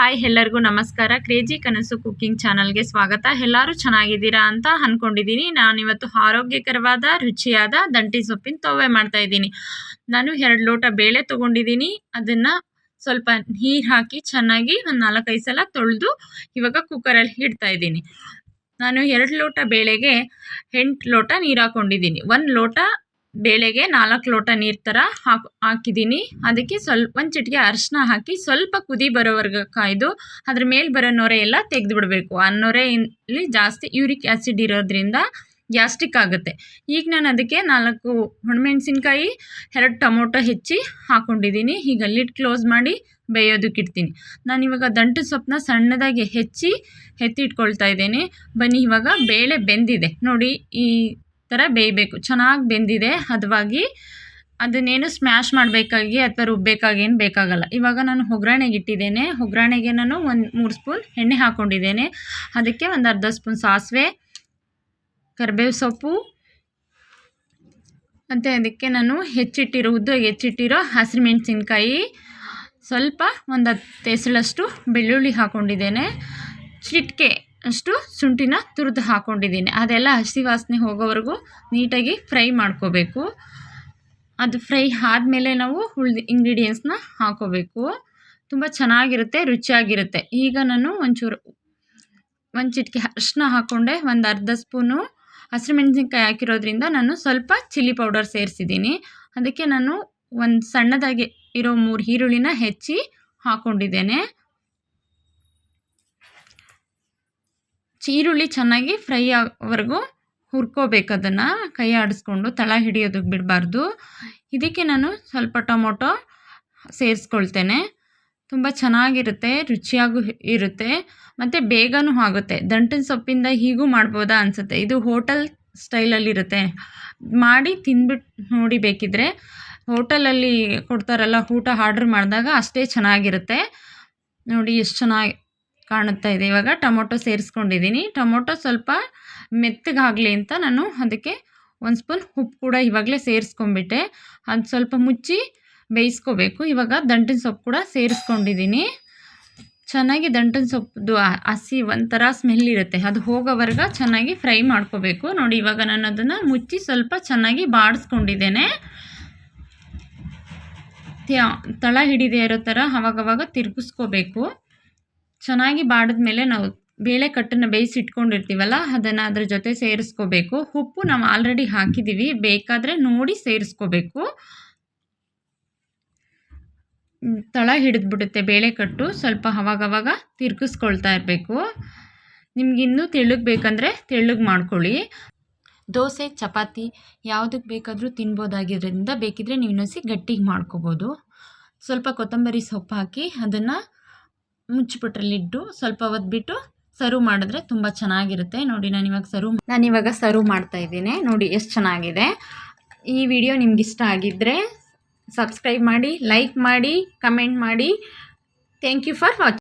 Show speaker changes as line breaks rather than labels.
Hi ಎಲ್ಲರಿಗೂ ನಮಸ್ಕಾರ. Crazy ಕನಸು ಕುಕ್ಕಿಂಗ್ ಚಾನಲ್ಗೆ ಸ್ವಾಗತ. ಎಲ್ಲರೂ ಚೆನ್ನಾಗಿದ್ದೀರಾ ಅಂತ ಅಂದ್ಕೊಂಡಿದ್ದೀನಿ. ನಾನಿವತ್ತು ಆರೋಗ್ಯಕರವಾದ ರುಚಿಯಾದ ದಂಟಿ ಸೊಪ್ಪಿನ ತೊವ್ವೆ ಮಾಡ್ತಾಯಿದ್ದೀನಿ. ನಾನು 2 ಲೋಟ ಬೇಳೆ ತೊಗೊಂಡಿದ್ದೀನಿ. ಅದನ್ನು ಸ್ವಲ್ಪ ನೀರು ಹಾಕಿ ಚೆನ್ನಾಗಿ ಒಂದು 4-5 ಸಲ ತೊಳೆದು ಇವಾಗ ಕುಕ್ಕರಲ್ಲಿ ಇಡ್ತಾಯಿದ್ದೀನಿ. ನಾನು 2 ಲೋಟ ಬೇಳೆಗೆ 8 ಲೋಟ ನೀರು ಹಾಕ್ಕೊಂಡಿದ್ದೀನಿ. 1 ಲೋಟ ಬೇಳೆಗೆ 4 ಲೋಟ ನೀರು ಥರ ಹಾಕಿದ್ದೀನಿ. ಅದಕ್ಕೆ ಒಂದು ಚಿಟಿಕೆ ಅರಿಶಿನ ಹಾಕಿ ಸ್ವಲ್ಪ ಕುದಿ ಬರೋವರೆಗೆ ಕಾಯ್ದು ಅದ್ರ ಮೇಲೆ ಬರೋ ನೊರೆ ಎಲ್ಲ ತೆಗೆದು ಬಿಡಬೇಕು. ಆ ನೊರೆಯಲ್ಲಿ ಜಾಸ್ತಿ ಯೂರಿಕ್ ಆ್ಯಸಿಡ್ ಇರೋದ್ರಿಂದ ಗ್ಯಾಸ್ಟ್ರಿಕ್ ಆಗುತ್ತೆ. ಈಗ ನಾನು ಅದಕ್ಕೆ 4 ಒಣಮೆಣಸಿನ್ಕಾಯಿ 2 ಟೊಮೊಟೊ ಹೆಚ್ಚಿ ಹಾಕ್ಕೊಂಡಿದ್ದೀನಿ. ಈಗ ಲಿಡ್ ಕ್ಲೋಸ್ ಮಾಡಿ ಬೇಯೋದಕ್ಕೆ ಇಡ್ತೀನಿ. ನಾನಿವಾಗ ದಂಟು ಸೊಪ್ಪನ್ನ ಸಣ್ಣದಾಗಿ ಹೆಚ್ಚಿ ಎತ್ತಿಟ್ಕೊಳ್ತಾ ಇದ್ದೇನೆ. ಬನ್ನಿ, ಇವಾಗ ಬೇಳೆ ಬೆಂದಿದೆ ನೋಡಿ, ಈ ಥರ ಬೇಯಬೇಕು. ಚೆನ್ನಾಗಿ ಬೆಂದಿದೆ ಹದವಾಗಿ. ಅದನ್ನೇನು ಸ್ಮ್ಯಾಶ್ ಮಾಡಬೇಕಾಗಿ ಅಥವಾ ರುಬ್ಬಬೇಕಾಗಿ ಏನು ಬೇಕಾಗಲ್ಲ. ಇವಾಗ ನಾನು ಒಗ್ಗರಣೆಗೆ ಇಟ್ಟಿದ್ದೇನೆ. ಒಗ್ಗರಣೆಗೆ ನಾನು 3 ಸ್ಪೂನ್ ಎಣ್ಣೆ ಹಾಕ್ಕೊಂಡಿದ್ದೇನೆ. ಅದಕ್ಕೆ ಒಂದು ಅರ್ಧ ಸ್ಪೂನ್ ಸಾಸಿವೆ, ಕರಿಬೇವು ಸೊಪ್ಪು, ಮತ್ತು ಅದಕ್ಕೆ ನಾನು ಉದ್ದವಾಗಿ ಹೆಚ್ಚಿಟ್ಟಿರೋ ಹಸಿರು ಮೆಣಸಿನ್ಕಾಯಿ, ಸ್ವಲ್ಪ ಒಂದು 10 ಎಸಳಷ್ಟು ಬೆಳ್ಳುಳ್ಳಿ ಹಾಕ್ಕೊಂಡಿದ್ದೇನೆ, ಚಿಟಿಕೆ ಅಷ್ಟು ಶುಂಠಿನ ತುರಿದು ಹಾಕ್ಕೊಂಡಿದ್ದೀನಿ. ಅದೆಲ್ಲ ಹಸಿ ವಾಸನೆ ಹೋಗೋವರೆಗೂ ನೀಟಾಗಿ ಫ್ರೈ ಮಾಡ್ಕೋಬೇಕು. ಅದು ಫ್ರೈ ಆದಮೇಲೆ ನಾವು ಉಳಿದ ಇಂಗ್ರೀಡಿಯೆಂಟ್ಸ್ನ ಹಾಕೋಬೇಕು. ತುಂಬ ಚೆನ್ನಾಗಿರುತ್ತೆ, ರುಚಿಯಾಗಿರುತ್ತೆ. ಈಗ ನಾನು ಒಂದು ಚಿಟಿಕೆ ಅರಿಶಿನ ಹಾಕ್ಕೊಂಡೆ. ಒಂದು ಅರ್ಧ ಸ್ಪೂನು ಹಸಿರು ಮೆಣಸಿನ್ಕಾಯಿ ಹಾಕಿರೋದ್ರಿಂದ ನಾನು ಸ್ವಲ್ಪ ಚಿಲ್ಲಿ ಪೌಡರ್ ಸೇರಿಸಿದ್ದೀನಿ. ಅದಕ್ಕೆ ನಾನು ಒಂದು ಸಣ್ಣದಾಗಿ ಇರೋ 3 ಈರುಳ್ಳಿನ ಹೆಚ್ಚಿ ಹಾಕ್ಕೊಂಡಿದ್ದೇನೆ. ಈರುಳ್ಳಿ ಚೆನ್ನಾಗಿ ಫ್ರೈ ಆಗೋವರೆಗೂ ಹುರ್ಕೋಬೇಕು. ಅದನ್ನು ಕೈ ಆಡಿಸ್ಕೊಂಡು ತಳ ಹಿಡಿಯೋದಕ್ಕೆ ಬಿಡಬಾರ್ದು. ಇದಕ್ಕೆ ನಾನು ಸ್ವಲ್ಪ ಟೊಮೊಟೊ ಸೇರಿಸ್ಕೊಳ್ತೇನೆ. ತುಂಬ ಚೆನ್ನಾಗಿರುತ್ತೆ, ರುಚಿಯಾಗೂ ಇರುತ್ತೆ ಮತ್ತು ಬೇಗನೂ ಆಗುತ್ತೆ. ದಂಟಿನ ಸೊಪ್ಪಿಂದ ಹೀಗೂ ಮಾಡ್ಬೋದಾ ಅನಿಸುತ್ತೆ. ಇದು ಹೋಟೆಲ್ ಸ್ಟೈಲಲ್ಲಿರುತ್ತೆ. ಮಾಡಿ ತಿಂದ್ಬಿಟ್ಟು ನೋಡಿ, ಬೇಕಿದ್ದರೆ ಹೋಟೆಲಲ್ಲಿ ಕೊಡ್ತಾರಲ್ಲ ಊಟ ಆರ್ಡ್ರ್ ಮಾಡಿದಾಗ ಅಷ್ಟೇ ಚೆನ್ನಾಗಿರುತ್ತೆ. ನೋಡಿ ಎಷ್ಟು ಚೆನ್ನಾಗಿ ಕಾಣುತ್ತಾ ಇದೆ. ಇವಾಗ ಟೊಮೊಟೊ ಸೇರಿಸ್ಕೊಂಡಿದ್ದೀನಿ. ಟೊಮೊಟೊ ಸ್ವಲ್ಪ ಮೆತ್ತಗಾಗಲಿ ಅಂತ ನಾನು ಅದಕ್ಕೆ 1 ಸ್ಪೂನ್ ಉಪ್ಪು ಕೂಡ ಇವಾಗಲೇ ಸೇರಿಸ್ಕೊಂಡ್ಬಿಟ್ಟೆ. ಅದು ಸ್ವಲ್ಪ ಮುಚ್ಚಿ ಬೇಯಿಸ್ಕೋಬೇಕು. ಇವಾಗ ದಂಟಿನ ಸೊಪ್ಪು ಕೂಡ ಸೇರಿಸ್ಕೊಂಡಿದ್ದೀನಿ. ಚೆನ್ನಾಗಿ ದಂಟಿನ ಸೊಪ್ಪು ಹಸಿ ಒಂಥರ ಸ್ಮೆಲ್ ಇರುತ್ತೆ, ಅದು ಹೋಗೋವರೆಗೆ ಚೆನ್ನಾಗಿ ಫ್ರೈ ಮಾಡ್ಕೋಬೇಕು. ನೋಡಿ, ಇವಾಗ ನಾನು ಅದನ್ನು ಮುಚ್ಚಿ ಸ್ವಲ್ಪ ಚೆನ್ನಾಗಿ ಬಾಡಿಸ್ಕೊಂಡಿದ್ದೇನೆ. ತಳ ಹಿಡಿದೇ ಇರೋ ಥರ ಅವಾಗವಾಗ ತಿರುಗಿಸ್ಕೋಬೇಕು. ಚೆನ್ನಾಗಿ ಬಾಡಿದ್ಮೇಲೆ ನಾವು ಬೇಳೆ ಕಟ್ಟನ್ನು ಬೇಯಿಸಿಟ್ಕೊಂಡಿರ್ತೀವಲ್ಲ, ಅದನ್ನು ಅದ್ರ ಜೊತೆ ಸೇರಿಸ್ಕೋಬೇಕು. ಉಪ್ಪು ನಾವು ಆಲ್ರೆಡಿ ಹಾಕಿದ್ದೀವಿ, ಬೇಕಾದರೆ ನೋಡಿ ಸೇರಿಸ್ಕೋಬೇಕು. ತಳ ಹಿಡಿದ್ಬಿಡುತ್ತೆ ಬೇಳೆ ಕಟ್ಟು. ಸ್ವಲ್ಪ ಅವಾಗವಾಗ ತಿರುಗಿಸ್ಕೊಳ್ತಾ ಇರಬೇಕು. ನಿಮಗಿನ್ನೂ ತೆಳ್ಳಗೆ ಬೇಕಂದರೆ ತೆಳ್ಳಗೆ ಮಾಡ್ಕೊಳ್ಳಿ. ದೋಸೆ, ಚಪಾತಿ ಯಾವುದಕ್ಕೆ ಬೇಕಾದರೂ ತಿನ್ಬೋದಾಗಿರೋದ್ರಿಂದ ಬೇಕಿದ್ರೆ ನೀವು ಇನ್ನೊಂದು ಗಟ್ಟಿಗೆ ಮಾಡ್ಕೋಬೋದು. ಸ್ವಲ್ಪ ಕೊತ್ತಂಬರಿ ಸೊಪ್ಪು ಹಾಕಿ ಅದನ್ನು ಮುಚ್ಚಿಬಿಟ್ರೆ ಲಿಡ್ಡು ಸ್ವಲ್ಪ ಹೊತ್ತು ಬಿಟ್ಟು ಸರ್ವ್ ಮಾಡಿದ್ರೆ ತುಂಬ ಚೆನ್ನಾಗಿರುತ್ತೆ. ನೋಡಿ, ನಾನಿವಾಗ ಸರ್ವ್ ಮಾಡ್ತಾ ಇದ್ದೀನಿ. ನೋಡಿ ಎಷ್ಟು ಚೆನ್ನಾಗಿದೆ. ಈ ವಿಡಿಯೋ ನಿಮ್ಗೆ ಇಷ್ಟ ಆಗಿದ್ದರೆ ಸಬ್ಸ್ಕ್ರೈಬ್ ಮಾಡಿ, ಲೈಕ್ ಮಾಡಿ, ಕಮೆಂಟ್ ಮಾಡಿ. Thank you for watching.